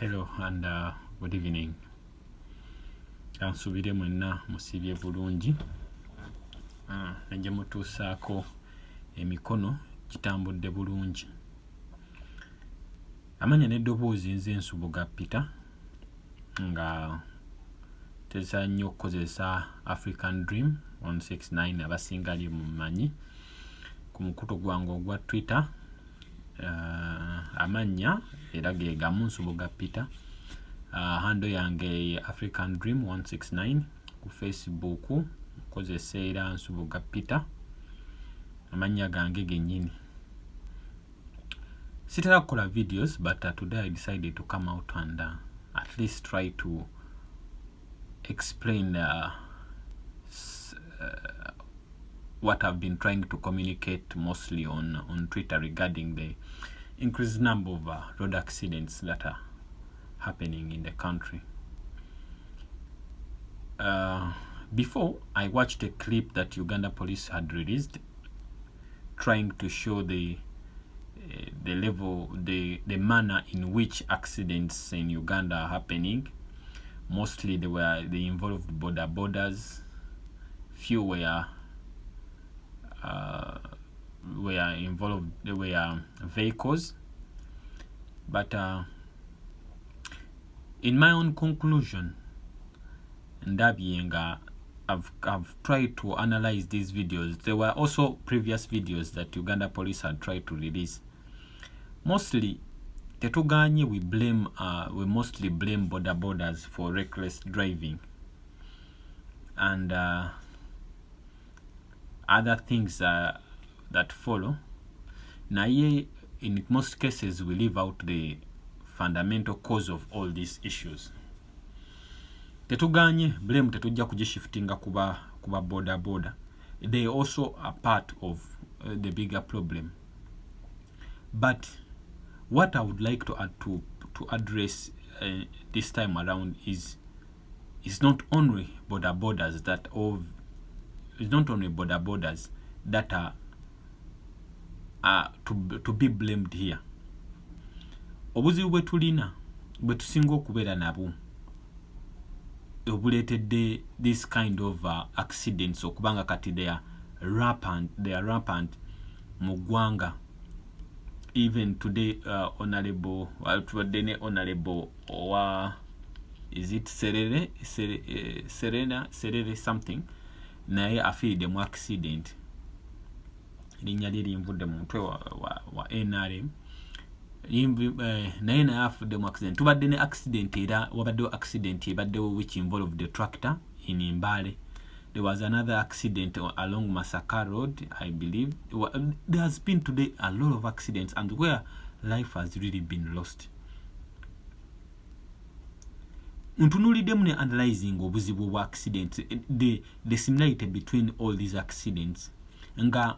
Hello and good evening. Kansubire mwenna musibye bulungi. Nje mutusaako emikono kitambudde bulungi. Amanya n'eddoboozi nze Nsubuga Peter nga teza nnyo okukozesa African Dream 169 abasinga ali mumanyi ku mukuto gwange ogwa Twitter. Amanya era ge gamu Nsubuga Peter. Handle yange African Dream 169 ku Facebook kozesa era Nsubuga Peter. Amanya gange gennyini. Sitera kukola videos, but today I decided to come out and at least try to explain what I've been trying to communicate mostly on Twitter regarding the increased number of road accidents that are happening in the country. Before, I watched a clip that Uganda police had released trying to show the level, the manner in which accidents in Uganda are happening. Mostly they involved borders. Few were involved, they were vehicles. But in my own conclusion, I've tried to analyze these videos. There were also previous videos that Uganda police had tried to release. Mostly, tetuganye we mostly blame borders for reckless driving and other things that follow. Naye, in most cases, we leave out the fundamental cause of all these issues. Tetuganye blame tetujja kugishiftinga kuba border. They also are part of the bigger problem. But what I would like to address this time around is not only borders that are to be blamed here. Obuzibu bwe tulina bwe tusinga okubeera nabo obuleetedde this kind of accidents okubanga kati they are rampant mu ggwanga. Even today, honorable is it Serere something, naye afiiridde mu accident. Linnya lye linvudde mu mutwe wa NRM. Naye afudde mu accident. Tubadde ne accident era wabaddewo accident ebaddewo which involved the tractor in Mbale. There was another accident along Masaka Road, I believe. There has been today a lot of accidents and where life has really been lost. Ntunuliddemu ne analyzing obuzibu bwa accidents, the similarity between all these accidents. Nga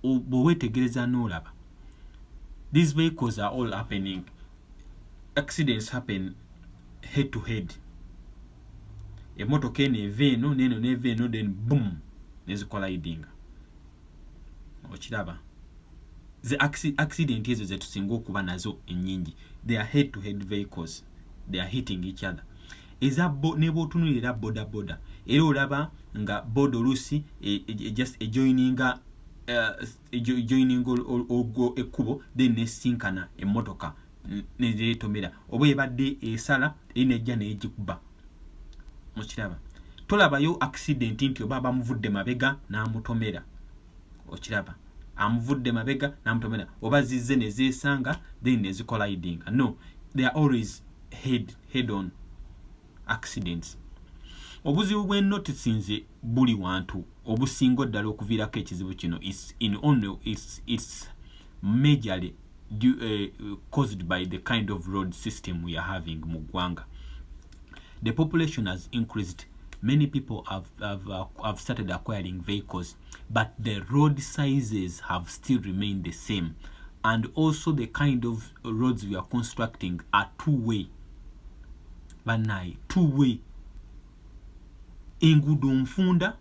bwewetegereza n'olaba, these vehicles are all happening. Accidents happen head to head. Emotoka neno neno then boom nezi colliding. Okiraba. The accident ezo zetusinga okuba nazo ennyingi. They are head to head vehicles. They are hitting each other. Eza nebo tunulira border. Era olaba nga boda olusi just joining ekkubo then nesinkana emotoka nezetomera. Oba ebadde esala enejja nejikuba. Okiraba. Tolabayo accident nti oba bamuvudde mabega n'amutomera. Okiraba. Amuvudde mabega n'amutomera. Oba zizze ne zeesanga then ne colliding. No, they are always head on accidents. Obuzibu bwe notisinze buli wantu obusingo ddala okuviirako ekizibu kino it's majorly caused by the kind of road system we are having mu ggwanga. The population has increased. Many people have started acquiring vehicles, but the road sizes have still remained the same. And also the kind of roads we are constructing are two-way. Banai, two-way. Engudo nfunda,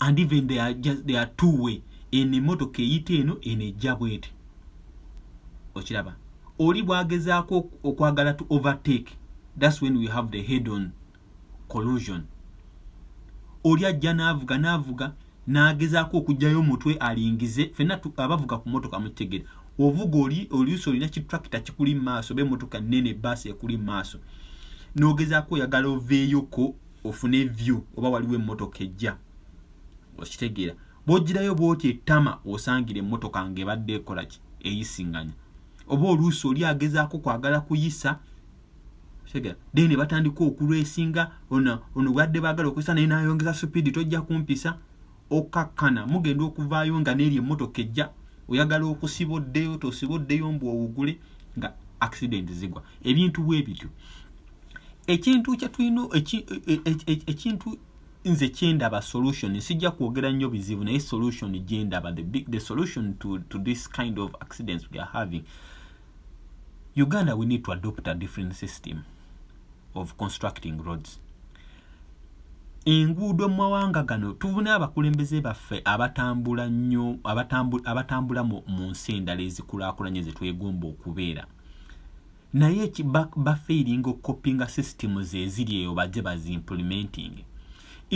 and even they are two-way. Ene motoka eyite eno ene ejja bwete. Okiraba. oli bwagezaako okwagala to overtake, that's when we have the head on collusion. Oli ajja n'avuga n'agezaako okugyayo omutwe alingize, fenna abavuga ku motoka mutegere ovuga oliuso olina kitrakita kikuli maaso be motoka nene basi ekuli maaso n'ogezaako oyagala oveeyoko ofune view oba waliwo emmotoka ejja okitegeera bw'ogirayo bw'oti ettama osangire emmotoka ng'ebadde ekola ki eyisinganya oba oluusi oli agezaako kwagala kuyisa then batandika okulwesinga ono bwadde baagala okuyisa naye n'ayongeza speed tojja kumpisa okakkana mugenda okuvaayo nga n'eri emmotoka ejja oyagala okusiboddeyo tosiboddeyo mbu owugule nga accident zigwa ebintu bwe bityo ekintu kyetulina ekintu nze kyendaba solution sijja kwogera nnyo bizibu naye solution gyendaba the solution to this kind of accidents we are having. Uganda, we need to adopt a different system of constructing roads. Enguudo mu mawanga gano tubuna abakulembeze baffe abatambula nnyo abatambula mu nsi endala ezikulaakulanye ze twegomba okubeera naye bafairinga okukopinga systems eziri eyo bajje baziimplementing.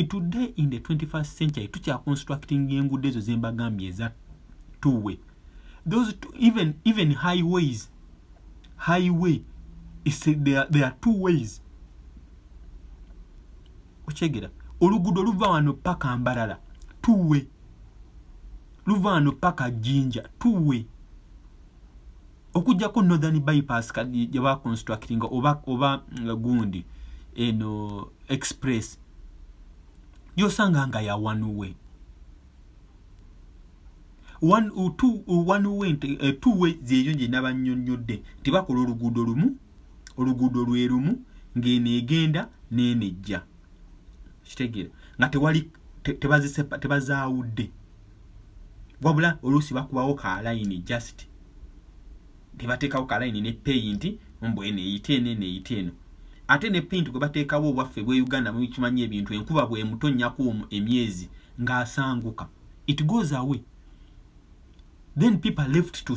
Today in the 21st century tukya constructing enguudo ezo zembagambye eza two-way. Those even highway is there are two ways. Ochegera oluguudo luva wano paka Mbarara two way, luva wano paka Jinja two way. Okujja ko northern bypass kadi gye ba constructing oba gundi eno express yosanga nga ya one way. One way two way zeyo nje nabanyonyodde tibakola oluguudo lwerumu ngene egenda nenejja kitegere nga tewali tebazaawudde wabula olusi bakubawo ka line just tebateekawo ka line ne paint mbwene eyite ate ne paint gwe bateekawo waffe bwe Uganda mu kimanyi ebintu enkuba bwe mutonyako emyezi ngaasanguka it goes away. Then people are left to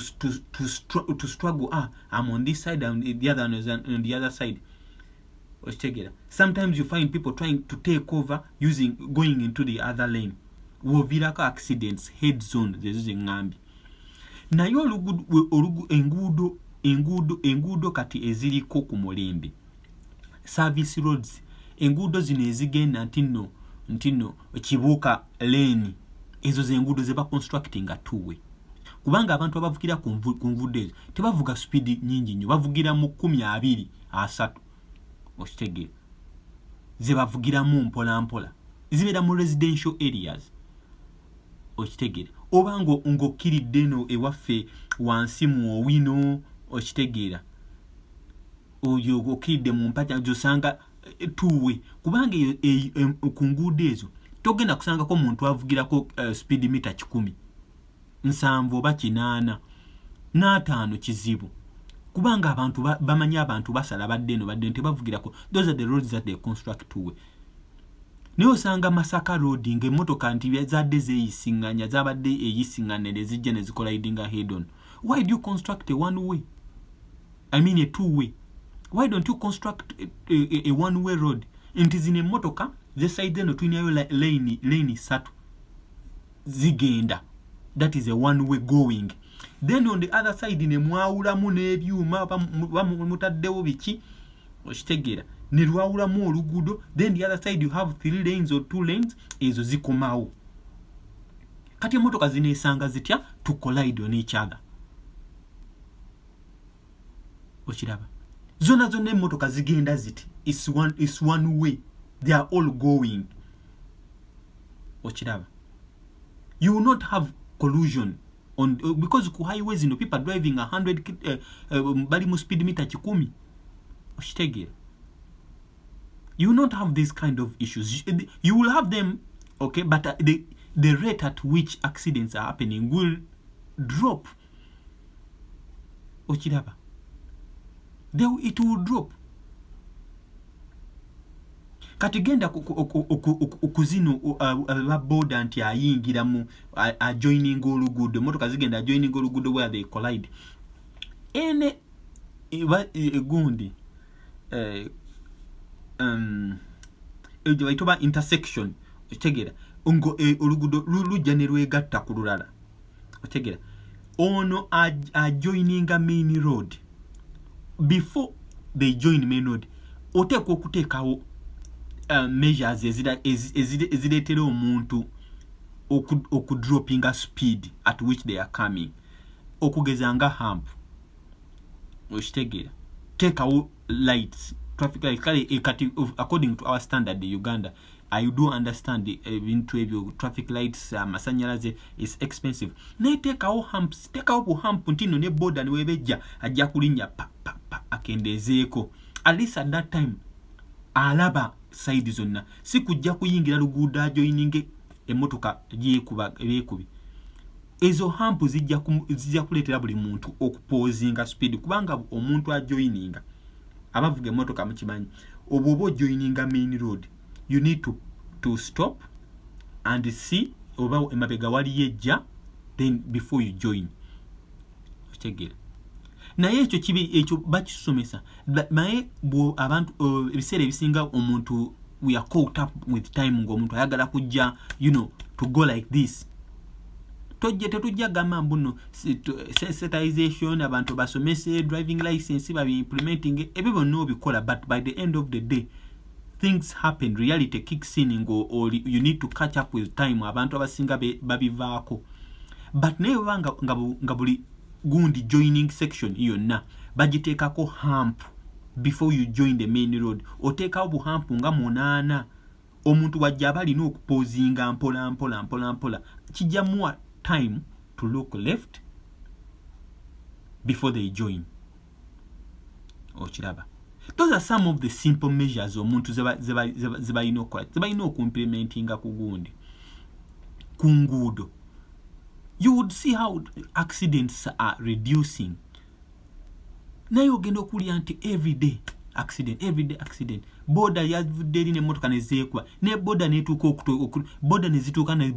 struggle. I'm on this side and the other one is on the other side. Sometimes you find people trying to take over going into the other lane. Woviraka accidents, head zone, zezuze ngambi. Na yo enguudo kati eziriko ku mulembe. Service roads, enguudo zino ezigenda ntino kibuuka lane. Ezo zenguudo zeba constructing a two-way. Kubanga abantu abavugira ku nvudo ezo tebavuga speed nyingi nnyo bavugira mu 20-30 okitegeera ze bavugira mu mpola zibeera mu residential areas okitegeera oba ng'okkiridde no ewaffe wansi mu owino okitegeera oyo okkiridde mu mpata gyosanga two-way kubanga ku nguudo ezo togenda kusangako omuntu avugirako speed meter 10 nsanvu oba 8 n'ataano kizibu kubanga abantu bamanyi abantu basala badde tebavugirako. Those are the roads that they construct two-way. Niyo osanga Masaka road ng'emmotoka nti zadde zeeyisinganya zabadde eyisingana ne zijja ne zikola idinga head on. Why do you construct a one-way? I mean a two-way. Why don't you construct a one-way road? Nti zine emmotoka ze side eno tulinayo lane 3 zigenda. That is a one-way going. Then on the other side ne mwawulamu n'ebyuma bamutaddewo biki okitegeera ne lwawulamu oluguudo. Then the other side you have 3 lanes or 2 lanes ezo zikomawo. Kati emmotoka zineesanga zitya to collide on each other. Okiraba zona emmotoka zigenda ziti it's one way, they are all going. Okiraba you will not have collusion on because ku highways people are driving 100 bali mu speed meter 10 okitegeera. You will not have these kind of issues. You will have them, okay, but the rate at which accidents are happening will drop. Okiraba it will drop. Katigenda okuzino boda nti ayingira mu joining oluguudo motoka zigenda joining oluguudo where they collide. gundi ebyo bayitoba intersection otegera ngo olugudo lujja ne lwegatta ku lulala otegera ono joininga main road. Before they join main road oteekwa okuteekawo measures ezireetera omuntu okudroppinga speed at which they are coming, okugeza nga hump okitegeera, teekawo lights, traffic lights. Kale according to our standard in Uganda, I do understand ebintu ebyo traffic lights amasanyalaze is expensive. Naye teekawo humps, teekawo bu hump ntino ne boda ne webejja ajja kulinnya pa akendezeeko. At least at that time alaba side zonna, si kujja kuyingira luguudo ajoininge emmotoka byekubi. Ezo hump zijja kuleetera buli muntu okupozinga speed, kubanga omuntu ajoininga abavuga emmotoka mukimanyi oba joininga main road, you need to stop and see oba emabega wali yejja then before you join. Otegera naye ekyo kibi ekyo bakisomesa naye abantu ebiseera ebisinga omuntu we are caught up with time ng'omuntu ayagala kujja to go like this. Tetujja gamba mbuno sensitization abantu basomese driving license babi implementing ebyo bonna obikola, but by the end of the day things happen, reality kicks in or you need to catch up with time. Abantu abasinga babivaako, but naye nga buli gundi joining section yonna bagiteekako hump before you join the main road. Oteekawo bu hump nga 8 omuntu wajja abalina okupozinga mpola kijja muwa time to look left before they join. Ochiraba, those are some of the simple measures omuntu zebalina okukola, zebalina okuimplementinga ku gundi ku nguudo. You would see how accidents are reducing. Naye ogenda okulya nti everyday accident. Boda yavudde eri n'emmotoka nezeekuba, ne boda netuuka boda nezituuka ne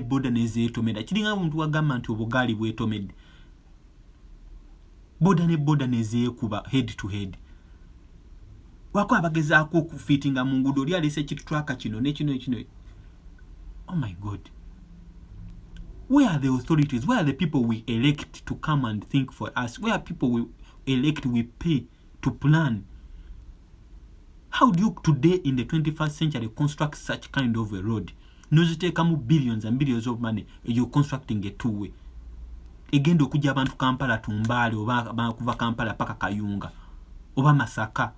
boda nezeetomera. Kiringa omuntu wagamba nti obugaali bwetomedde. Boda nezeekuba head to head. Wako abagezaako okufitinga mu nguudo, oli alese ekitraka kino nekino. Oh my God. Where are the authorities? Where are the people we elect to come and think for us? Where are people we elect, we pay to plan? How do you today in the 21st century construct such kind of a road? Nozitekamu billions and billions of money, you're constructing a two-way. Egenda okujja abantu Kampala Tumbale oba kuva Kampala paka Kayunga oba Masaka.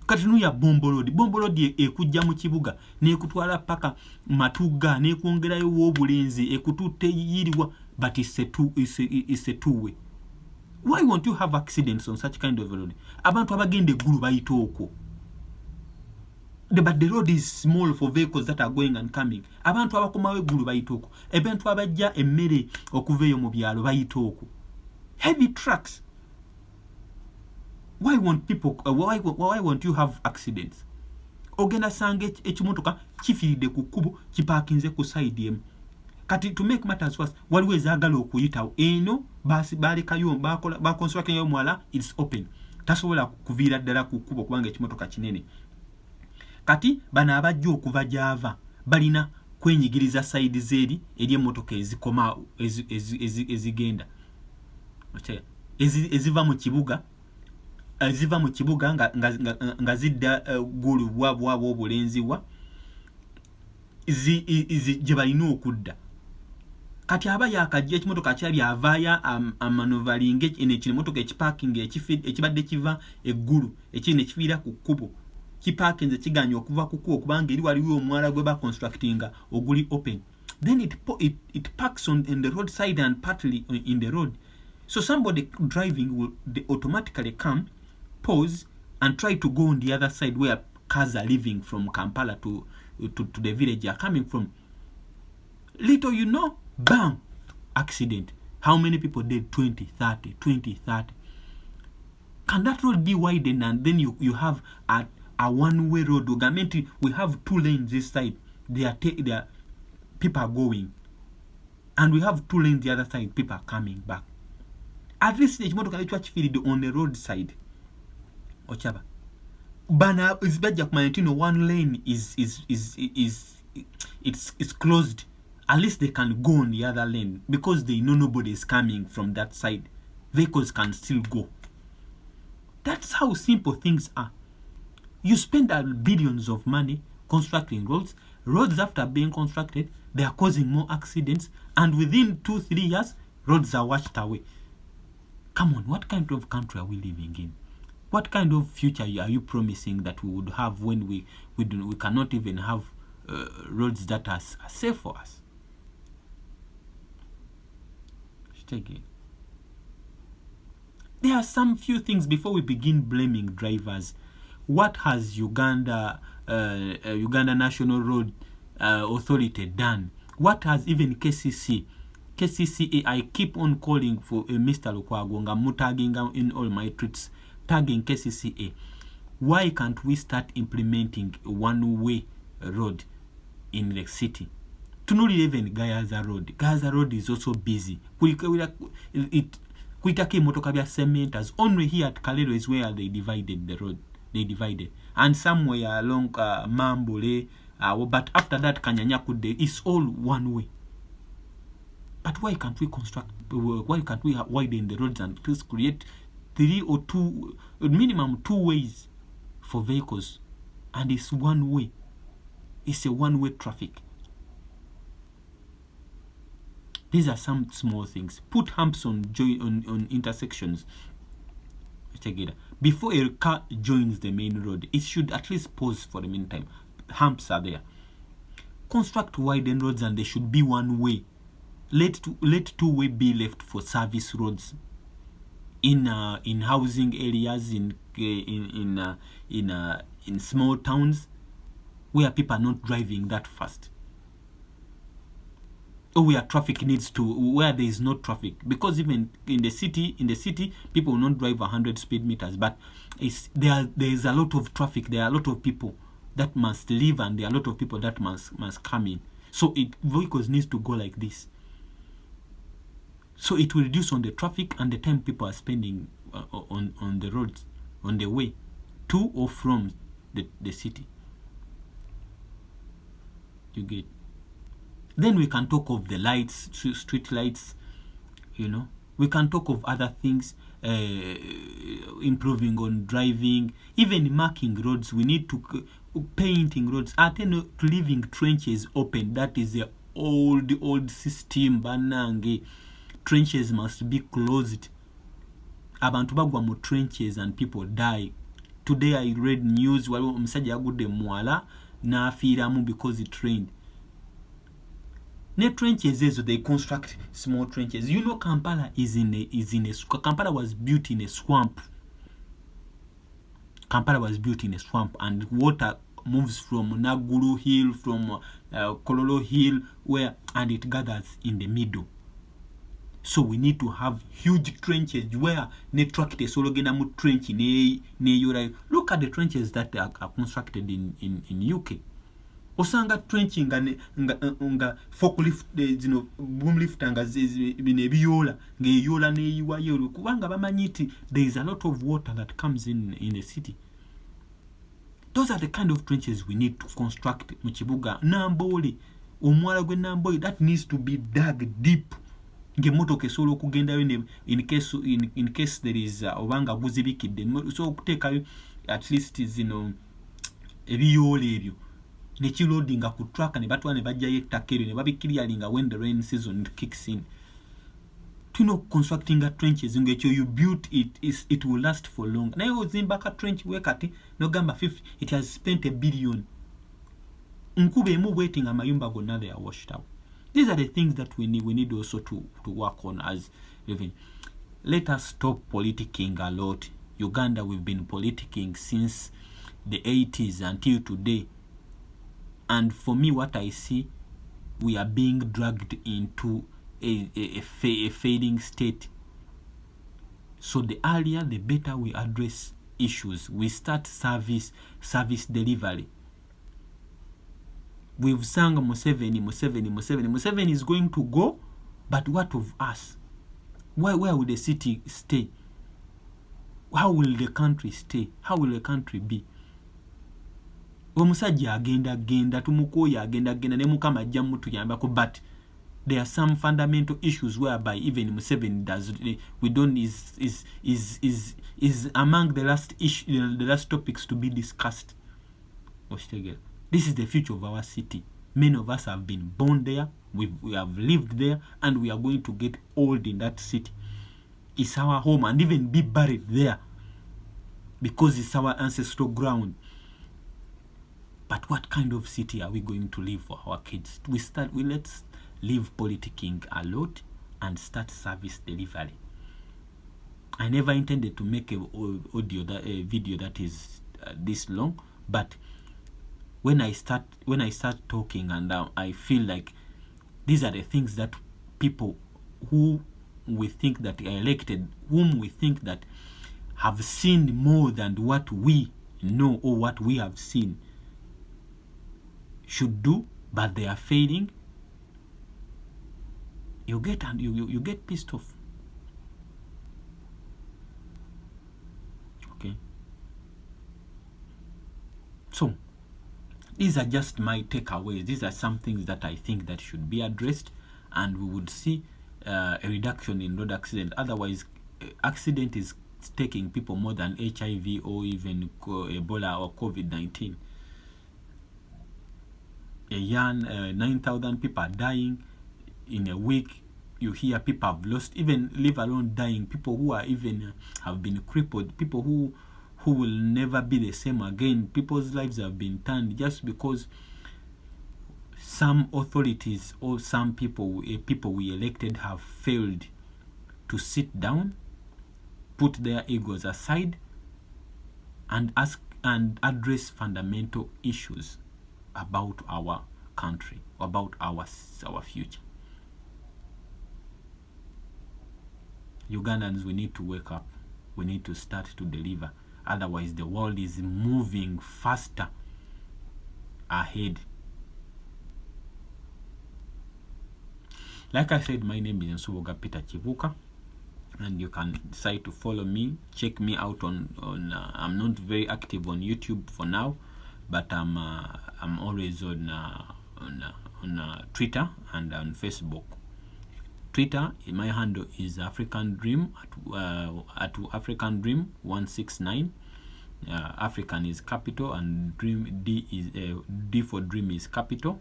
Kati nuya Bombo Road ekujja mu kibuga nekutwala paka Matuga nekwongerayo w'obulenzi ekututte yiriwa, but it's a two-way. Why won't you have accidents on such kind of a road? Abantu abagende eggulu bayita okwo. But the road is small for vehicles that are going and coming. Abantu abakomawo eggulu bayita okwo. Abantu abajja emmere okuva eyo mu byalo bayita okwo. Heavy trucks. Why won't you have accidents? Ogenda sanga ekimotoka kifiiridde ku kkubo kipaakinze ku side emu. Kati to make matters worse, waliwo ezaagala okuyitawo eno balekayo bakonstructingayo mwala, it's open. Tasobola kuviira ddala ku kkubo kubanga ekimotoka kinene. Kati bano abajja okuva gyava balina kwenyigiriza side zeeri eri emmotoka ezikoma ezigenda. Eziva mu kibuga nga zidda gulu bwabwo obulenziwa gye balina okudda. Kati aba yakajja ekimotoka kyali avaya amanovalinga ekino motoka ekiparking ekibadde kiva eggulu ekine kifiira ku kkubo kiparkinze kiganya okuva ku kkubo kubanga eri waliwo omwala gwe baconstructinga oguli open. Then it parks on the roadside and partly in the road. So somebody driving will automatically come, pause and try to go on the other side where cars are leaving from Kampala to the village they are coming from. Little you know, bam, accident. How many people dead? 20, 30. Can that road be widened and then you have a one-way road? We have 2 lanes this side. There are people are going. And we have 2 lanes the other side. People are coming back. at least ekimotoka ekyo kifiiridde on the road side ochaba bana izbajja kumanya nti one lane is it's closed. At least they can go on the other lane because they know nobody is coming from that side. Vehicles can still go. That's how simple things are. You spend billions of money constructing roads. Roads after being constructed, they are causing more accidents, and within 2-3 years, roads are washed away. Come on, what kind of country are we living in? What kind of future are you promising that we would have when we cannot even have roads that are safe for us? There are some few things before we begin blaming drivers. What has Uganda National Road Authority done? What has even KCCA? I keep on calling for Mr. Lukwago. I'm tagging in all my tweets, tagging KCCA. Why can't we start implementing a one-way road in the city? To not even Gayaza Road. Gayaza Road is also busy. Kuitake motokabya cementers. Only here at Kalero is where they divided the road. They divided. And somewhere along Mambule, but after that Kanyanyakude, it's all one way. But why can't we why can't we widen the roads and create 3 or 2, minimum 2 ways for vehicles? And it's one way. It's a one-way traffic. These are some small things. Put humps on intersections. Together. Before a car joins the main road, it should at least pause for the meantime. Humps are there. Construct widened roads, and they should be one way. Let 2-way be left for service roads. In housing areas, in small towns, where people are not driving that fast. Or where traffic needs to, where there is no traffic, because even in the city, people will not drive 100 speed meters, but there is a lot of traffic. There are a lot of people that must leave, and there are a lot of people that must come in. So vehicles needs to go like this. So it will reduce on the traffic and the time people are spending on the roads, on the way to or from the city. You get. Then we can talk of the lights, street lights, We can talk of other things, improving on driving, even marking roads. We need to painting roads. Leaving trenches open. That is the old system. Banange. Trenches must be closed. Abantu bagwa mu trenches and people die. Today I read news waliwo omusajja yagudde mwala n'afiiramu because it rained. Ne trenches ezo, they construct small trenches. Kampala Kampala was built in a swamp. Kampala was built in a swamp, and water moves from Naguru Hill, from Kololo Hill, and it gathers in the middle. So we need to have huge trenches where ne tractor sologena mu trench ne yura. Look at the trenches that are constructed in UK. Osanga trenching nga forklift boom lift nga bine biyola ngeyola ne yiwayo kubanga bamanyiti there is a lot of water that comes in the city. Those are the kind of trenches we need to construct mu kibuga. Nambole omwala gwe Nambole, that needs to be dug deep. Ngemotoka solo kugendayo in case there is obanga guzibikidde, so okutekayo at least ebiyola ebyo nekiloadinga ku truck ne batwa ne bajjayo ettakero ne babikirialinga when the rain season kicks in. Constructing a trenches ngekyo you built it will last for long. Naye ozimbaka trench wekati nogamba 50, it has spent $1 billion. Nkube emu waiting amayumba gonna they are washed out. These are the things that we need also to work on as living. Let us stop politicking a lot. Uganda, we've been politicking since the 80s until today. And for me, what I see, we are being dragged into a failing state. So the earlier, the better we address issues. We start service delivery. We've sung Museveni is going to go, but what of us? Where will the city stay? How will the country stay? How will the country be? Omusajja agenda tumukoya agenda ne mukama ajja mutuyambako, but there are some fundamental issues whereby even Museveni does we don't is among the last issue, the last topics to be discussed. This is the future of our city. Many of us have been born there, we have lived there, and we are going to get old in that city. It's our home, and even be buried there because it's our ancestral ground. But what kind of city are we going to live for our kids? Let's leave politicking a lot and start service delivery. I never intended to make a video that is this long, but when I start talking, and I feel like these are the things that people who we think that are elected, whom we think that have seen more than what we know or what we have seen, should do, but they are failing. You get pissed off. Okay. So these are just my takeaways. These are some things that I think that should be addressed, and we would see a reduction in road accident. Otherwise, accident is taking people more than HIV or even Ebola or COVID-19. A young 9,000 people are dying in a week. You hear people have lost, even leave alone dying, people who are even have been crippled, people who will never be the same again. People's lives have been turned just because some authorities or some people we elected have failed to sit down, put their egos aside, and ask and address fundamental issues about our country, about our future. Ugandans, we need to wake up. We need to start to deliver. Otherwise, the world is moving faster ahead. Like I said, my name is Nsuboga Peter Kibuka, and you can decide to follow me. Check me out on I'm not very active on YouTube for now, but I'm always on Twitter and on Facebook. Twitter, my handle is African Dream at African Dream 169. African is capital, and Dream D for Dream is capital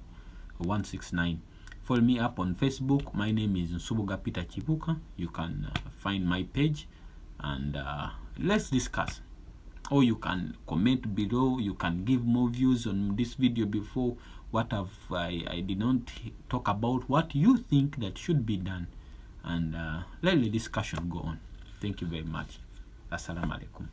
169. Follow me up on Facebook. My name is Nsuboga Peter Kibuka. You can find my page, and let's discuss. Or you can comment below. You can give more views on this video before what I did not talk about, what you think that should be done, and let the discussion go on. Thank you very much. Assalamu alaikum.